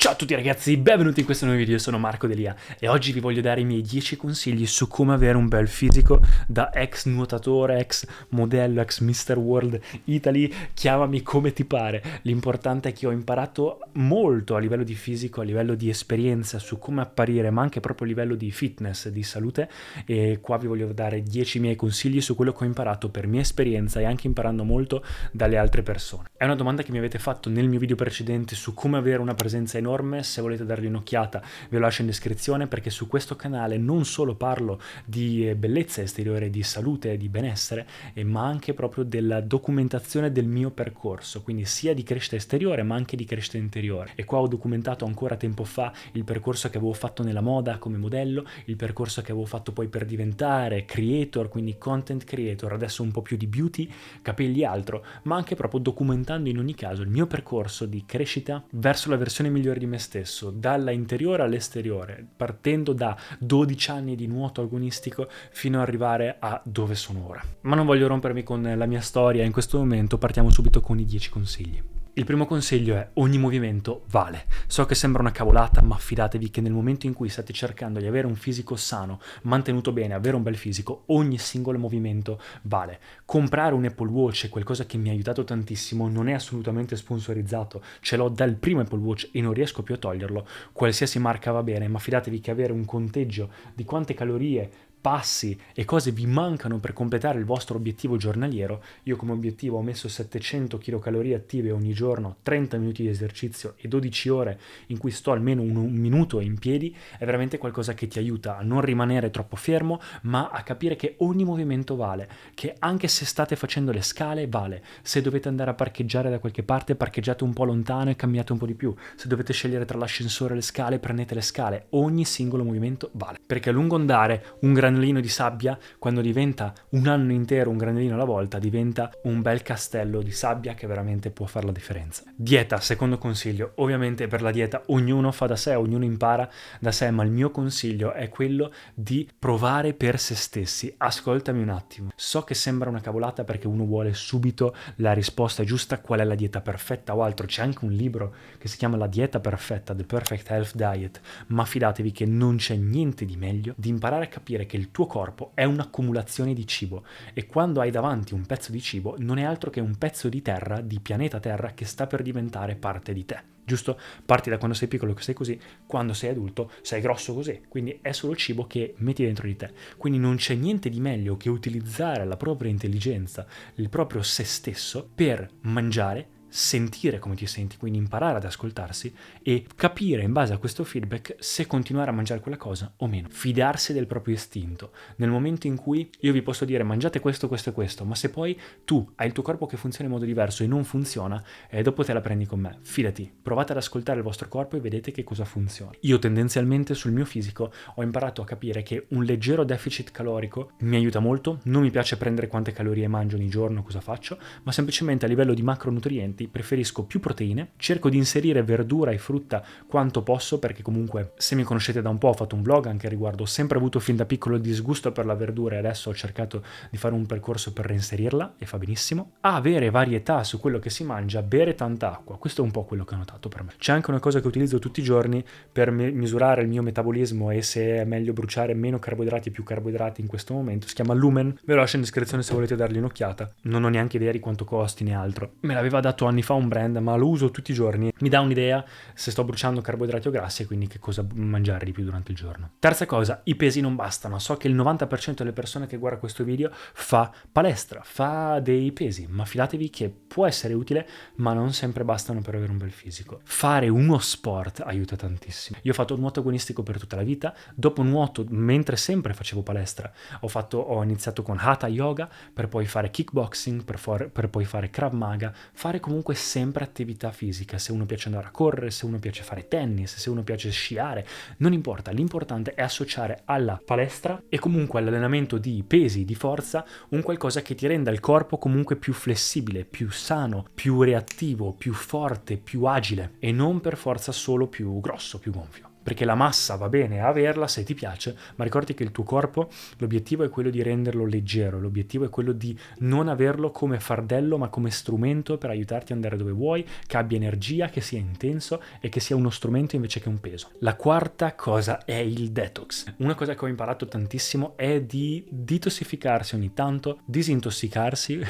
Ciao a tutti ragazzi, benvenuti in questo nuovo video, io sono Marco Delia e oggi vi voglio dare i miei 10 consigli su come avere un bel fisico da ex nuotatore, ex modello, ex Mr. World Italy, chiamami come ti pare. L'importante è che ho imparato molto a livello di fisico, a livello di esperienza su come apparire, ma anche proprio a livello di fitness, di salute, e qua vi voglio dare 10 miei consigli su quello che ho imparato per mia esperienza e anche imparando molto dalle altre persone. È una domanda che mi avete fatto nel mio video precedente su come avere una presenza enorme. Se volete dargli un'occhiata ve lo lascio in descrizione, perché su questo canale non solo parlo di bellezza esteriore, di salute e di benessere, ma anche proprio della documentazione del mio percorso, quindi sia di crescita esteriore ma anche di crescita interiore. E qua ho documentato ancora tempo fa il percorso che avevo fatto nella moda come modello, il percorso che avevo fatto poi per diventare creator, quindi content creator, adesso un po' più di beauty, capelli e altro, ma anche proprio documentando in ogni caso il mio percorso di crescita verso la versione migliore di me stesso, dalla interiore all'esteriore, partendo da 12 anni di nuoto agonistico fino ad arrivare a dove sono ora. Ma non voglio rompermi con la mia storia in questo momento, partiamo subito con i 10 consigli. Il primo consiglio è: ogni movimento vale. So che sembra una cavolata, ma fidatevi che nel momento in cui state cercando di avere un fisico sano, mantenuto bene, avere un bel fisico, ogni singolo movimento vale. Comprare un Apple Watch è qualcosa che mi ha aiutato tantissimo, non è assolutamente sponsorizzato, ce l'ho dal primo Apple Watch e non riesco più a toglierlo. Qualsiasi marca va bene, ma fidatevi che avere un conteggio di quante calorie, passi e cose vi mancano per completare il vostro obiettivo giornaliero. Io come obiettivo ho messo 700 kcal attive ogni giorno, 30 minuti di esercizio e 12 ore in cui sto almeno un minuto in piedi. È veramente qualcosa che ti aiuta a non rimanere troppo fermo, ma a capire che ogni movimento vale, che anche se state facendo le scale vale. Se dovete andare a parcheggiare da qualche parte, parcheggiate un po' lontano e cambiate un po' di più. Se dovete scegliere tra l'ascensore e le scale, prendete le scale. Ogni singolo movimento vale, perché a lungo andare un granellino di sabbia, quando diventa un anno intero un granellino alla volta, diventa un bel castello di sabbia che veramente può fare la differenza. Dieta, secondo consiglio. Ovviamente per la dieta ognuno fa da sé, ognuno impara da sé, ma il mio consiglio è quello di provare per se stessi. Ascoltami un attimo, so che sembra una cavolata perché uno vuole subito la risposta giusta, qual è la dieta perfetta o altro. C'è anche un libro che si chiama La dieta perfetta, The Perfect Health Diet, ma fidatevi che non c'è niente di meglio di imparare a capire che il tuo corpo è un'accumulazione di cibo, e quando hai davanti un pezzo di cibo non è altro che un pezzo di terra, di pianeta Terra, che sta per diventare parte di te. Giusto? Parti da quando sei piccolo che sei così, quando sei adulto sei grosso così, quindi è solo cibo che metti dentro di te. Quindi non c'è niente di meglio che utilizzare la propria intelligenza, il proprio se stesso, per mangiare, sentire come ti senti, quindi imparare ad ascoltarsi e capire in base a questo feedback se continuare a mangiare quella cosa o meno. Fidarsi del proprio istinto. Nel momento in cui io vi posso dire mangiate questo, questo e questo, ma se poi tu hai il tuo corpo che funziona in modo diverso e non funziona, dopo te la prendi con me. Fidati, provate ad ascoltare il vostro corpo e vedete che cosa funziona. Io tendenzialmente sul mio fisico ho imparato a capire che un leggero deficit calorico mi aiuta molto. Non mi piace prendere quante calorie mangio ogni giorno, cosa faccio, ma semplicemente a livello di macronutrienti preferisco più proteine, cerco di inserire verdura e frutta quanto posso, perché comunque se mi conoscete da un po' ho fatto un vlog anche a riguardo, ho sempre avuto fin da piccolo il disgusto per la verdura e adesso ho cercato di fare un percorso per reinserirla e fa benissimo. Avere varietà su quello che si mangia, bere tanta acqua, questo è un po' quello che ho notato per me. C'è anche una cosa che utilizzo tutti i giorni per misurare il mio metabolismo e se è meglio bruciare meno carboidrati e più carboidrati in questo momento, si chiama Lumen, ve lo lascio in descrizione se volete dargli un'occhiata, non ho neanche idea di quanto costi né altro, me l'aveva dato anni fa un brand, ma lo uso tutti i giorni, mi dà un'idea se sto bruciando carboidrati o grassi e quindi che cosa mangiare di più durante il giorno. Terza cosa, i pesi non bastano. So che il 90% delle persone che guarda questo video fa palestra, fa dei pesi, ma fidatevi che può essere utile, ma non sempre bastano per avere un bel fisico. Fare uno sport aiuta tantissimo. Io ho fatto nuoto agonistico per tutta la vita, dopo nuoto, mentre sempre facevo palestra, ho iniziato con Hatha Yoga, per poi fare kickboxing, per poi fare Krav Maga, fare comunque sempre attività fisica. Se uno piace andare a correre, se uno piace fare tennis, se uno piace sciare, non importa, l'importante è associare alla palestra e comunque all'allenamento di pesi, di forza, un qualcosa che ti renda il corpo comunque più flessibile, più sano, più reattivo, più forte, più agile e non per forza solo più grosso, più gonfio. perché la massa va bene averla se ti piace, ma ricordi che il tuo corpo, l'obiettivo è quello di renderlo leggero, l'obiettivo è quello di non averlo come fardello, ma come strumento per aiutarti ad andare dove vuoi, che abbia energia, che sia intenso e che sia uno strumento invece che un peso. La quarta cosa è il detox. Una cosa che ho imparato tantissimo è di detossificarsi ogni tanto, disintossicarsi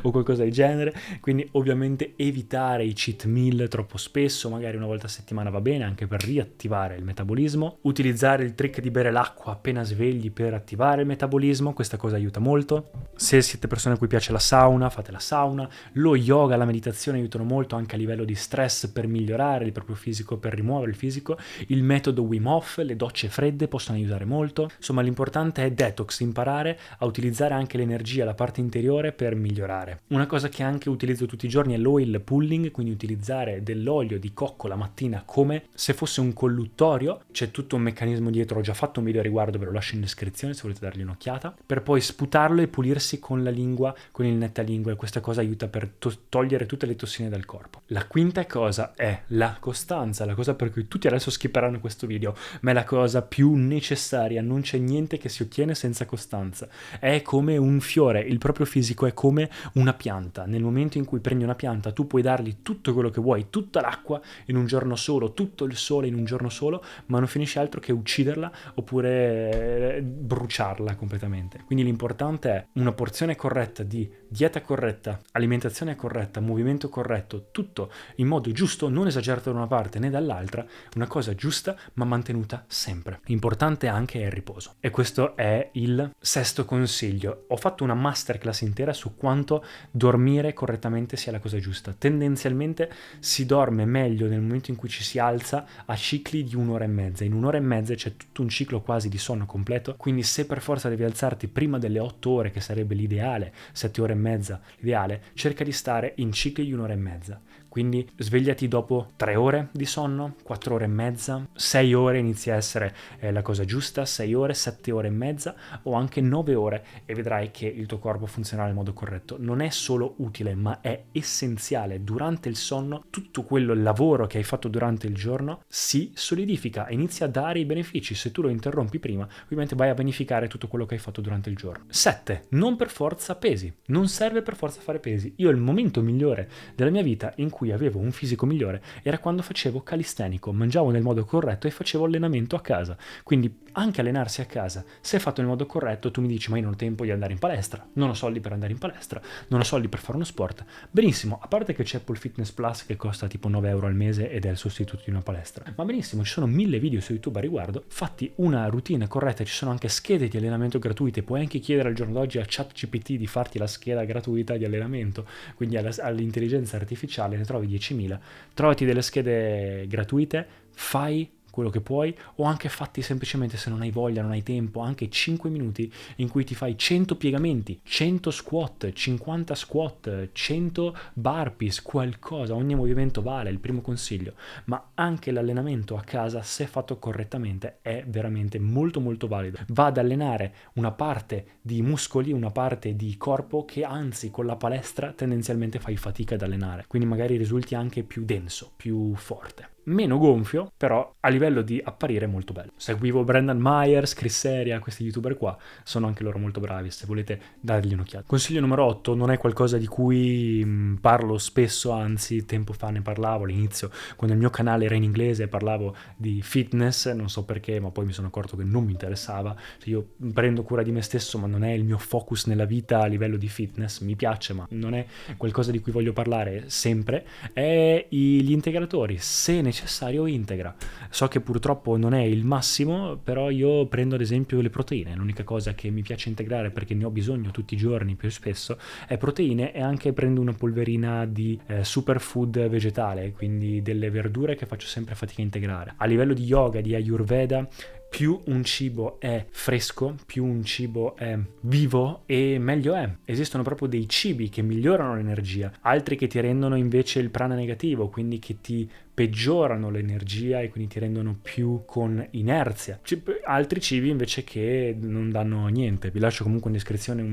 o qualcosa del genere, quindi ovviamente evitare i cheat meal troppo spesso, magari una volta a settimana va bene anche per riattivare il metabolismo, utilizzare il trick di bere l'acqua appena svegli per attivare il metabolismo, questa cosa aiuta molto. Se siete persone a cui piace la sauna, fate la sauna, lo yoga, la meditazione aiutano molto anche a livello di stress per migliorare il proprio fisico, per rimuovere il fisico, il metodo Wim Hof, le docce fredde possono aiutare molto, insomma l'importante è detox, imparare a utilizzare anche l'energia, la parte interiore per migliorare. Una cosa che anche utilizzo tutti i giorni è l'oil pulling, quindi utilizzare dell'olio di cocco la mattina come se fosse un colluttorio, c'è tutto un meccanismo dietro, ho già fatto un video a riguardo, ve lo lascio in descrizione se volete dargli un'occhiata, per poi sputarlo e pulirsi con la lingua, con il nettalingue, e questa cosa aiuta per togliere tutte le tossine dal corpo. La quinta cosa è la costanza, la cosa per cui tutti adesso skipperanno questo video, ma è la cosa più necessaria, non c'è niente che si ottiene senza costanza, è come un fiore, il proprio fisico è come una pianta, nel momento in cui prendi una pianta tu puoi dargli tutto quello che vuoi, tutta l'acqua in un giorno solo, tutto il sole in un giorno solo, ma non finisce altro che ucciderla oppure bruciarla completamente. Quindi l'importante è una porzione corretta di dieta corretta, alimentazione corretta, movimento corretto, tutto in modo giusto, non esagerato da una parte né dall'altra, una cosa giusta ma mantenuta sempre. L'importante anche è il riposo. E questo è il sesto consiglio. Ho fatto una masterclass intera su quanto dormire correttamente sia la cosa giusta. Tendenzialmente si dorme meglio nel momento in cui ci si alza a cicli di 1 ora e mezza. In 1 ora e mezza c'è tutto un ciclo quasi di sonno completo, quindi se per forza devi alzarti prima delle 8 ore, che sarebbe l'ideale, 7 ore e mezza l'ideale, cerca di stare in cicli di 1 ora e mezza. Quindi svegliati dopo 3 ore di sonno, 4 ore e mezza, 6 ore inizia a essere la cosa giusta, 6 ore, 7 ore e mezza o anche 9 ore e vedrai che il tuo corpo funzionerà nel modo corretto. Non è solo utile, ma è essenziale. Durante il sonno tutto quello lavoro che hai fatto durante il giorno si solidifica e inizia a dare i benefici. Se tu lo interrompi prima, ovviamente vai a vanificare tutto quello che hai fatto durante il giorno. 7. Non per forza pesi. Non serve per forza fare pesi. Io il momento migliore della mia vita in cui avevo un fisico migliore era quando facevo calistenico, mangiavo nel modo corretto e facevo allenamento a casa. Quindi anche allenarsi a casa, se fatto nel modo corretto, tu mi dici ma io non ho tempo di andare in palestra, non ho soldi per andare in palestra, non ho soldi per fare uno sport. Benissimo, a parte che c'è Apple Fitness Plus che costa tipo 9 euro al mese ed è il sostituto di una palestra, ma benissimo, ci sono 1000 video su YouTube a riguardo, fatti una routine corretta, ci sono anche schede di allenamento gratuite, puoi anche chiedere al giorno d'oggi a ChatGPT di farti la scheda gratuita di allenamento, quindi all'intelligenza artificiale ne trovi 10.000, trovati delle schede gratuite, fai quello che puoi, o anche fatti semplicemente, se non hai voglia, non hai tempo, anche 5 minuti in cui ti fai 100 piegamenti, 100 squat, 50 squat, 100 burpees, qualcosa, ogni movimento vale, il primo consiglio, ma anche l'allenamento a casa, se fatto correttamente, è veramente molto molto valido. Va ad allenare una parte di muscoli, una parte di corpo che anzi con la palestra tendenzialmente fai fatica ad allenare, quindi magari risulti anche più denso, più forte. Meno gonfio, però a livello di apparire molto bello. Seguivo Brendan Myers, Chris Seria, questi youtuber qua, sono anche loro molto bravi, se volete dargli un'occhiata. Consiglio numero 8, non è qualcosa di cui parlo spesso, anzi tempo fa ne parlavo all'inizio, quando il mio canale era in inglese parlavo di fitness, non so perché, ma poi mi sono accorto che non mi interessava. Io prendo cura di me stesso, ma non è il mio focus nella vita a livello di fitness, mi piace, ma non è qualcosa di cui voglio parlare sempre, è gli integratori, se necessario integra. So che purtroppo non è il massimo, però io prendo ad esempio le proteine, l'unica cosa che mi piace integrare perché ne ho bisogno tutti i giorni più spesso è proteine, e anche prendo una polverina di superfood vegetale, quindi delle verdure che faccio sempre fatica a integrare. A livello di yoga, di ayurveda, più un cibo è fresco, più un cibo è vivo e meglio è. Esistono proprio dei cibi che migliorano l'energia, altri che ti rendono invece il prana negativo, quindi che ti peggiorano l'energia e quindi ti rendono più con inerzia. Altri cibi invece che non danno niente. Vi lascio comunque in descrizione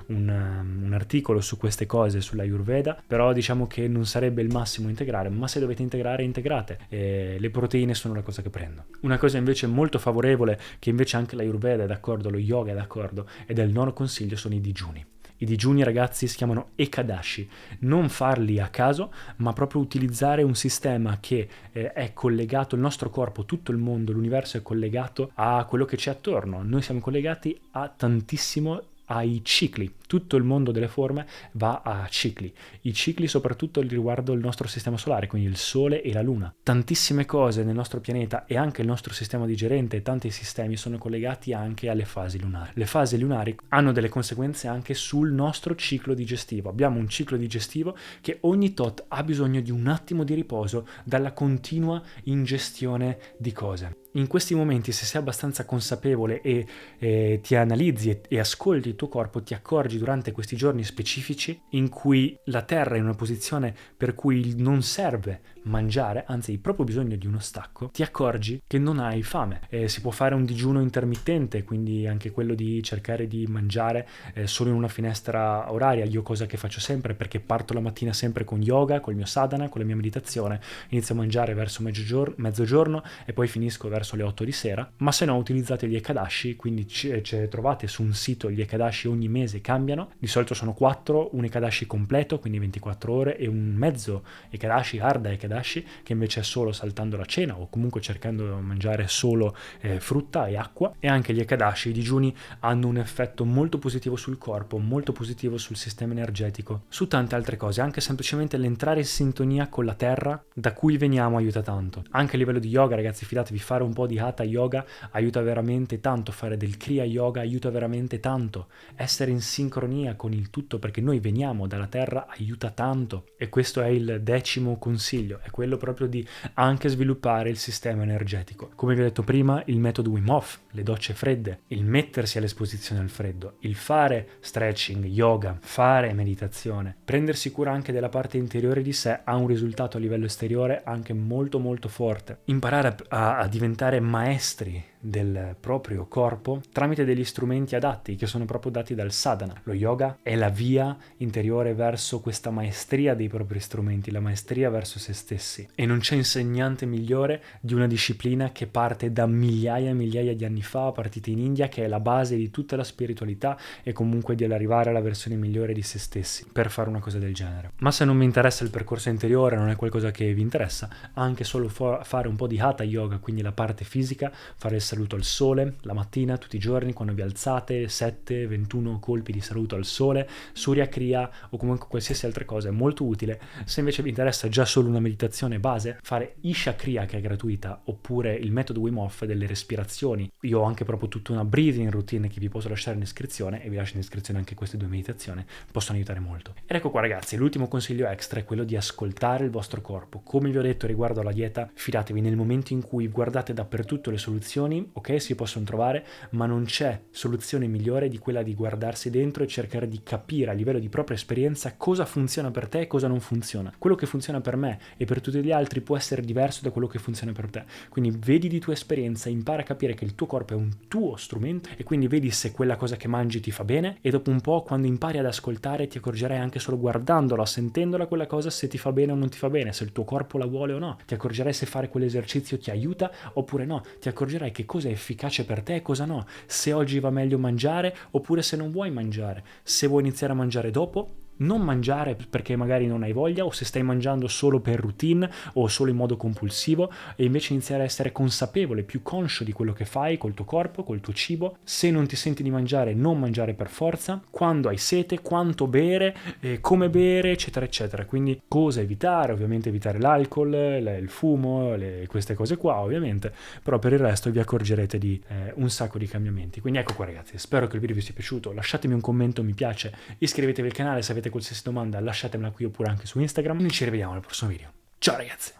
un articolo su queste cose, sull'Ayurveda, però diciamo che non sarebbe il massimo integrare, ma se dovete integrare, integrate. E le proteine sono la cosa che prendo. Una cosa invece molto favorevole, che invece anche l'Ayurveda è d'accordo, lo yoga è d'accordo, ed è il nono consiglio, sono i digiuni. I digiuni, ragazzi, si chiamano Ekadashi. Non farli a caso, ma proprio utilizzare un sistema che è collegato, il nostro corpo, tutto il mondo, l'universo è collegato a quello che c'è attorno. Noi siamo collegati a tantissimo ai cicli. Tutto il mondo delle forme va a cicli. I cicli soprattutto riguardo il nostro sistema solare, quindi il Sole e la Luna. Tantissime cose nel nostro pianeta e anche il nostro sistema digerente e tanti sistemi sono collegati anche alle fasi lunari. Le fasi lunari hanno delle conseguenze anche sul nostro ciclo digestivo. Abbiamo un ciclo digestivo che ogni tot ha bisogno di un attimo di riposo dalla continua ingestione di cose. In questi momenti, se sei abbastanza consapevole e ti analizzi e ascolti il tuo corpo, ti accorgi durante questi giorni specifici in cui la Terra è in una posizione per cui non serve mangiare, anzi hai proprio bisogno di uno stacco, ti accorgi che non hai fame. Si può fare un digiuno intermittente, quindi anche quello di cercare di mangiare solo in una finestra oraria. Io cosa che faccio sempre, perché parto la mattina sempre con yoga, col mio sadhana, con la mia meditazione, inizio a mangiare verso mezzogiorno e poi finisco verso le 8 di sera, ma se no utilizzate gli Ekadashi, quindi trovate su un sito gli Ekadashi, ogni mese cambiano, di solito sono 4, un Ekadashi completo, quindi 24 ore, e un mezzo Ekadashi, Ardha Ekadashi, che invece è solo saltando la cena o comunque cercando di mangiare solo frutta e acqua. E anche gli Ekadashi, i digiuni, hanno un effetto molto positivo sul corpo, molto positivo sul sistema energetico, su tante altre cose. Anche semplicemente l'entrare in sintonia con la terra da cui veniamo aiuta tanto. Anche a livello di yoga, ragazzi, fidatevi, fare un po' di hatha yoga aiuta veramente tanto, fare del kriya yoga aiuta veramente tanto, essere in sincronia con il tutto, perché noi veniamo dalla terra, aiuta tanto. E questo è il 10° consiglio, è quello proprio di anche sviluppare il sistema energetico. Come vi ho detto prima, il metodo Wim Hof, le docce fredde, il mettersi all'esposizione al freddo, il fare stretching, yoga, fare meditazione, prendersi cura anche della parte interiore di sé ha un risultato a livello esteriore anche molto molto forte. Imparare a diventare maestri del proprio corpo tramite degli strumenti adatti che sono proprio dati dal sadhana. Lo yoga è la via interiore verso questa maestria dei propri strumenti, la maestria verso se stessi, e non c'è insegnante migliore di una disciplina che parte da migliaia e migliaia di anni fa, partita in India, che è la base di tutta la spiritualità e comunque di arrivare alla versione migliore di se stessi per fare una cosa del genere. Ma se non vi interessa il percorso interiore, non è qualcosa che vi interessa, anche solo fare un po' di hatha yoga, quindi la parte fisica, fare il saluto al sole la mattina tutti i giorni quando vi alzate, 7-21 colpi di saluto al sole, Surya Kriya o comunque qualsiasi altra cosa è molto utile. Se invece vi interessa già solo una meditazione base, fare Isha Kriya, che è gratuita, oppure il metodo Wim Hof delle respirazioni. Io ho anche proprio tutta una breathing routine che vi posso lasciare in descrizione, e vi lascio in descrizione anche queste 2 meditazioni, possono aiutare molto. Ed ecco qua, ragazzi, l'ultimo consiglio extra è quello di ascoltare il vostro corpo. Come vi ho detto riguardo alla dieta, fidatevi, nel momento in cui guardate dappertutto le soluzioni, ok, si possono trovare, ma non c'è soluzione migliore di quella di guardarsi dentro e cercare di capire a livello di propria esperienza cosa funziona per te e cosa non funziona. Quello che funziona per me e per tutti gli altri può essere diverso da quello che funziona per te, quindi vedi di tua esperienza, impara a capire che il tuo corpo è un tuo strumento e quindi vedi se quella cosa che mangi ti fa bene, e dopo un po', quando impari ad ascoltare, ti accorgerai anche solo guardandola, sentendola quella cosa, se ti fa bene o non ti fa bene, se il tuo corpo la vuole o no. Ti accorgerai se fare quell'esercizio ti aiuta oppure no, ti accorgerai che cosa è efficace per te e cosa no, se oggi va meglio mangiare oppure se non vuoi mangiare, se vuoi iniziare a mangiare dopo, non mangiare perché magari non hai voglia, o se stai mangiando solo per routine o solo in modo compulsivo, e invece iniziare a essere consapevole, più conscio di quello che fai col tuo corpo, col tuo cibo. Se non ti senti di mangiare, non mangiare per forza, quando hai sete, quanto bere, come bere, eccetera eccetera. Quindi cosa evitare, ovviamente evitare l'alcol, il fumo, queste cose qua ovviamente, però per il resto vi accorgerete di un sacco di cambiamenti. Quindi ecco qua, ragazzi, spero che il video vi sia piaciuto, lasciatemi un commento, mi piace, iscrivetevi al canale se avete qualsiasi domanda, lasciatemela qui oppure anche su Instagram. Noi ci rivediamo al prossimo video. Ciao, ragazzi!